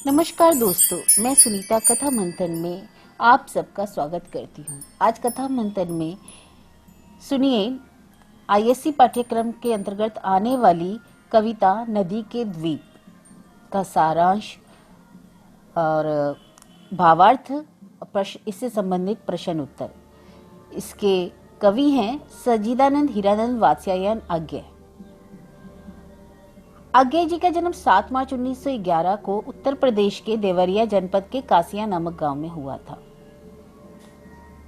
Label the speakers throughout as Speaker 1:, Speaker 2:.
Speaker 1: नमस्कार दोस्तों, मैं सुनीता कथा मंथन में आप सबका स्वागत करती हूँ। आज कथा मंथन में सुनिए आईएससी पाठ्यक्रम के अंतर्गत आने वाली कविता नदी के द्वीप का सारांश और भावार्थ, इससे संबंधित प्रश्न उत्तर। इसके कवि हैं सज्जिदानंद हीरानंद वात्स्यायन अज्ञेय। अज्ञेय जी का जन्म 7 मार्च 1911 को उत्तर प्रदेश के देवरिया जनपद के कासिया नामक गांव में हुआ था।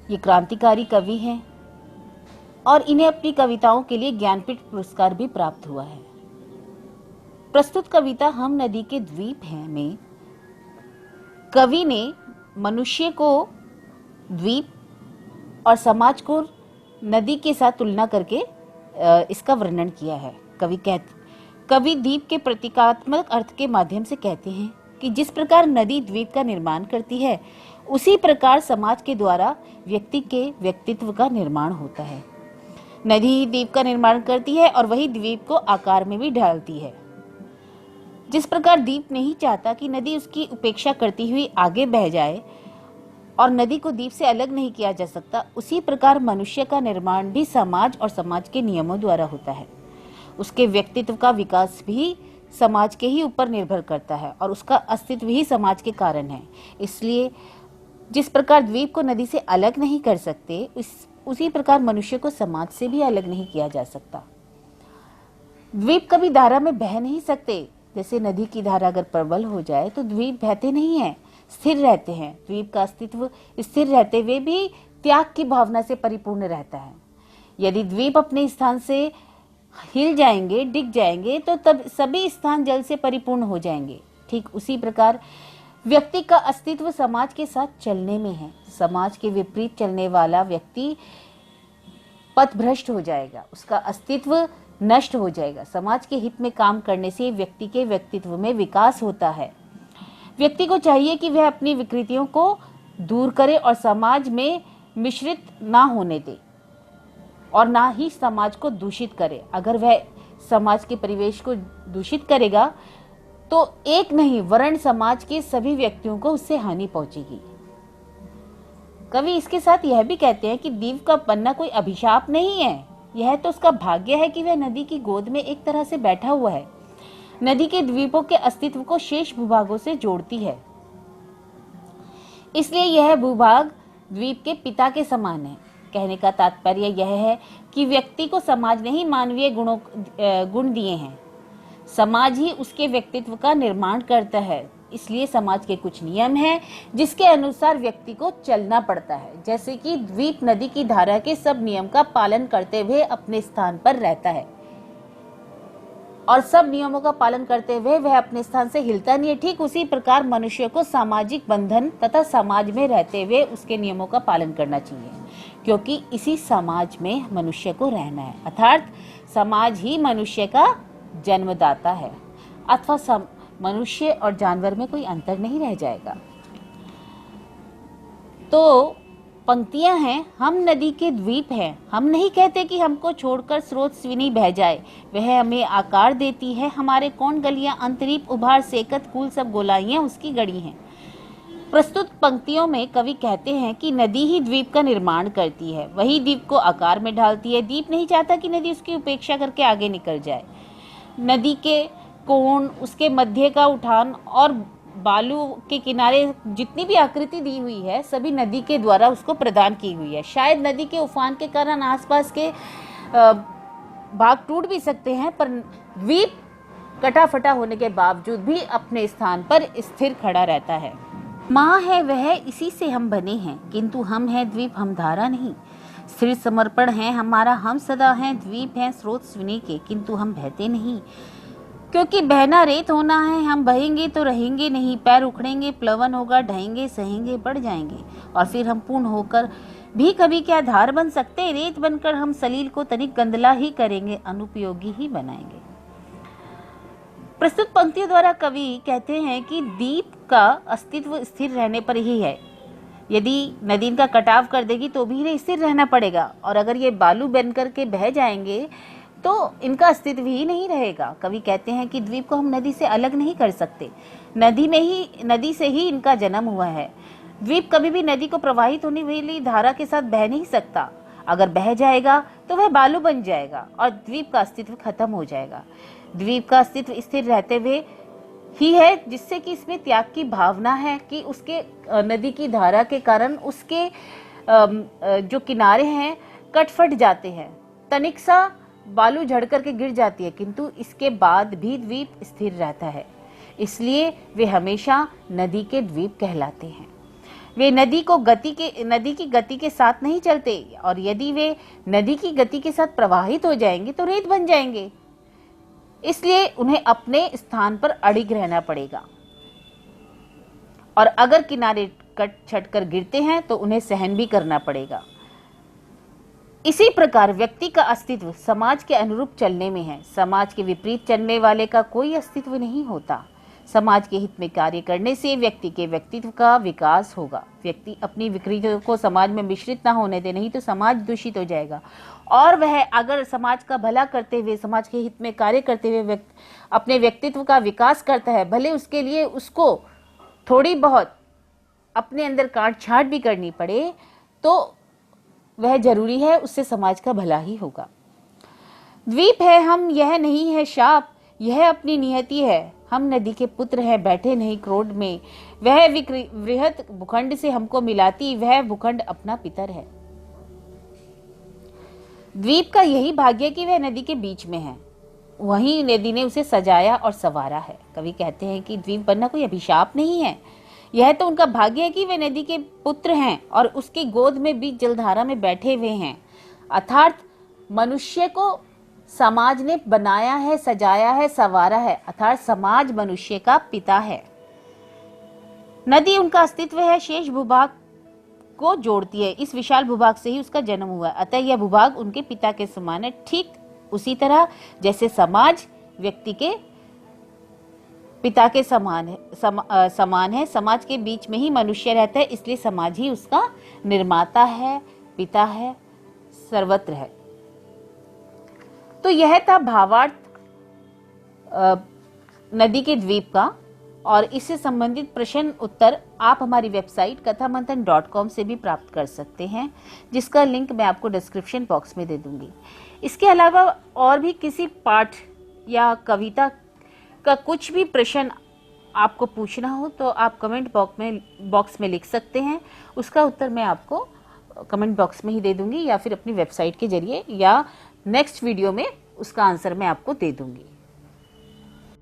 Speaker 1: ये क्रांतिकारी कवि हैं और इन्हें अपनी कविताओं के लिए ज्ञानपीठ पुरस्कार भी प्राप्त हुआ है। प्रस्तुत कविता हम नदी के द्वीप हैं में कवि ने मनुष्य को द्वीप और समाज को नदी के साथ तुलना करके इसका वर्णन किया है। कवि द्वीप के प्रतीकात्मक अर्थ के माध्यम से कहते हैं कि जिस प्रकार नदी द्वीप का निर्माण करती है, उसी प्रकार समाज के द्वारा व्यक्ति के व्यक्तित्व का निर्माण होता है। नदी द्वीप का निर्माण करती है और वही द्वीप को आकार में भी ढालती है। जिस प्रकार द्वीप नहीं चाहता कि नदी उसकी उपेक्षा करती हुई आगे बह जाए और नदी को द्वीप से अलग नहीं किया जा सकता, उसी प्रकार मनुष्य का निर्माण भी समाज और समाज के नियमों द्वारा होता है। उसके व्यक्तित्व का विकास भी समाज के ही ऊपर निर्भर करता है और उसका अस्तित्व ही समाज के कारण है। इसलिए जिस प्रकार द्वीप को नदी से अलग नहीं कर सकते, उसी प्रकार मनुष्य को समाज से भी अलग नहीं किया जा सकता। द्वीप कभी धारा में बह नहीं सकते। जैसे नदी की धारा अगर प्रबल हो जाए तो द्वीप बहते नहीं हैं, स्थिर रहते हैं। द्वीप का अस्तित्व स्थिर रहते हुए भी त्याग की भावना से परिपूर्ण रहता है। यदि द्वीप अपने स्थान से हिल जाएंगे, डिग जाएंगे, तो तब सभी स्थान जल से परिपूर्ण हो जाएंगे। ठीक उसी प्रकार व्यक्ति का अस्तित्व समाज के साथ चलने में है। समाज के विपरीत चलने वाला व्यक्ति पथभ्रष्ट हो जाएगा, उसका अस्तित्व नष्ट हो जाएगा। समाज के हित में काम करने से व्यक्ति के व्यक्तित्व में विकास होता है। व्यक्ति को चाहिए कि वह अपनी विकृतियों को दूर करे और समाज में मिश्रित ना होने दे और ना ही समाज को दूषित करे। अगर वह समाज के परिवेश को दूषित करेगा तो एक नहीं वर्ण समाज के सभी व्यक्तियों को उससे हानि पहुंचेगी। कवि इसके साथ यह भी कहते हैं कि द्वीप का बनना कोई अभिशाप नहीं है, यह तो उसका भाग्य है कि वह नदी की गोद में एक तरह से बैठा हुआ है। नदी के द्वीपों के अस्तित्व को शेष भूभागों से जोड़ती है, इसलिए यह भूभाग द्वीप के पिता के समान है। कहने का तात्पर्य यह है कि व्यक्ति को समाज ने ही मानवीय गुण दिए हैं। समाज ही उसके व्यक्तित्व का निर्माण करता है। इसलिए समाज के कुछ नियम हैं जिसके अनुसार व्यक्ति को चलना पड़ता है। जैसे कि द्वीप नदी की धारा के सब नियम का पालन करते हुए अपने स्थान पर रहता है और सब नियमों का पालन करते हुए वह अपने स्थान से हिलता नहीं है। ठीक उसी प्रकार मनुष्य को सामाजिक बंधन तथा समाज में रहते हुए उसके नियमों का पालन करना चाहिए, क्योंकि इसी समाज में मनुष्य को रहना है। अर्थात समाज ही मनुष्य का जन्मदाता है, अथवा मनुष्य और जानवर में कोई अंतर नहीं रह जाएगा। तो पंक्तियां हैं, हम नदी के द्वीप हैं। हम नहीं कहते कि हमको छोड़कर स्रोत स्विनी बह जाए, वह हमें आकार देती है। हमारे कौन गलियां अंतरीप उभार सेकत कुल सब गोलाइयां उसकी गड़ी हैं। प्रस्तुत पंक्तियों में कवि कहते हैं कि नदी ही द्वीप का निर्माण करती है, वही द्वीप को आकार में ढालती है। द्वीप नहीं चाहता कि नदी उसकी उपेक्षा करके आगे निकल जाए। नदी के कोण, उसके मध्य का उठान और बालू के किनारे जितनी भी आकृति दी हुई है, सभी नदी के द्वारा उसको प्रदान की हुई है। शायद नदी के उफान के कारण आसपास के भाग टूट भी सकते हैं, पर द्वीप कटा फटा होने के बावजूद भी अपने स्थान पर स्थिर खड़ा रहता है। माँ है वह, इसी से हम बने हैं, किंतु हम हैं द्वीप, हम धारा नहीं। स्थिर समर्पण है हमारा, हम सदा हैं द्वीप हैं स्रोत स्विनी के, किंतु हम बहते नहीं। क्योंकि बहना रेत होना है, हम बहेंगे तो रहेंगे नहीं। पैर उखड़ेंगे, प्लवन होगा, ढहेंगे, सहेंगे, बढ़ जाएंगे और फिर हम पूर्ण होकर भी कभी क्या धार बन सकते। रेत बनकर हम सलील को तनिक गंदला ही करेंगे, अनुपयोगी ही बनाएंगे। प्रस्तुत पंक्तियों द्वारा कवि कहते हैं कि द्वीप का अस्तित्व स्थिर रहने पर ही है। यदि नदी इनका कटाव कर देगी तो भी इन्हें स्थिर रहना पड़ेगा, और अगर ये बालू बन करके बह जाएंगे तो इनका अस्तित्व ही नहीं रहेगा। कवि कहते हैं कि द्वीप को हम नदी से अलग नहीं कर सकते। नदी से ही इनका जन्म हुआ है। द्वीप कभी भी नदी को प्रवाहित होने वाली धारा के साथ बह नहीं सकता। अगर बह जाएगा तो वह बालू बन जाएगा और द्वीप का अस्तित्व खत्म हो जाएगा। द्वीप का अस्तित्व स्थिर रहते हुए ही है, जिससे कि इसमें त्याग की भावना है कि उसके नदी की धारा के कारण उसके जो किनारे हैं कटफट जाते हैं, तनिक सा बालू झड़ करके गिर जाती है, किंतु इसके बाद भी द्वीप स्थिर रहता है। इसलिए वे हमेशा नदी के द्वीप कहलाते हैं। वे नदी की गति के साथ नहीं चलते, और यदि वे नदी की गति के साथ प्रवाहित हो जाएंगे तो रेत बन जाएंगे। इसलिए उन्हें अपने स्थान पर अड़िग रहना पड़ेगा, और अगर किनारे कट छट कर गिरते हैं तो उन्हें सहन भी करना पड़ेगा। इसी प्रकार व्यक्ति का अस्तित्व समाज के अनुरूप चलने में है। समाज के विपरीत चलने वाले का कोई अस्तित्व नहीं होता। समाज के हित में कार्य करने से व्यक्ति के व्यक्तित्व का विकास होगा। व्यक्ति अपनी विकृतियों को समाज में मिश्रित ना होने दे, नहीं तो समाज दूषित हो जाएगा। और वह अगर समाज का भला करते हुए, समाज के हित में कार्य करते हुए अपने व्यक्तित्व का विकास करता है, भले उसके लिए उसको थोड़ी बहुत अपने अंदर काट छांट भी करनी पड़े, तो वह जरूरी है, उससे समाज का भला ही होगा। द्वीप है हम, यह नहीं है शाप, यह अपनी नियति है। हम नदी के पुत्र हैं, बैठे नहीं क्रोध में। वह वृहत भूखंड से हमको मिलाती, वह भूखंड अपना पितर है। द्वीप का यही भाग्य कि वह नदी के बीच में है, वहीं नदी ने उसे सजाया और संवारा है। कवि कहते हैं कि द्वीप बनना कोई अभिशाप नहीं है, यह तो उनका भाग्य है कि वे नदी के पुत्र हैं और उसकी गोद में बीच जलधारा में बैठे हुए हैं। अर्थात मनुष्य को समाज ने बनाया है, सजाया है, संवारा है, अर्थात समाज मनुष्य का पिता है। नदी उनका अस्तित्व है, शेष भूभाग को जोड़ती है। इस विशाल भूभाग से ही उसका जन्म हुआ, अतः यह भूभाग उनके पिता के समान है। ठीक उसी तरह जैसे समाज व्यक्ति के पिता के समान है। समाज के बीच में ही मनुष्य रहता है, इसलिए समाज ही उसका निर्माता है, पिता है, सर्वत्र है। तो यह था भावार्थ नदी के द्वीप का, और इससे संबंधित प्रश्न उत्तर आप हमारी वेबसाइट kathamanthan.com से भी प्राप्त कर सकते हैं, जिसका लिंक मैं आपको डिस्क्रिप्शन बॉक्स में दे दूंगी। इसके अलावा और भी किसी पाठ या कविता का कुछ भी प्रश्न आपको पूछना हो तो आप कमेंट बॉक्स में लिख सकते हैं। उसका उत्तर मैं आपको कमेंट बॉक्स में ही दे दूंगी, या फिर अपनी वेबसाइट के जरिए, या नेक्स्ट वीडियो में उसका आंसर मैं आपको दे दूंगी।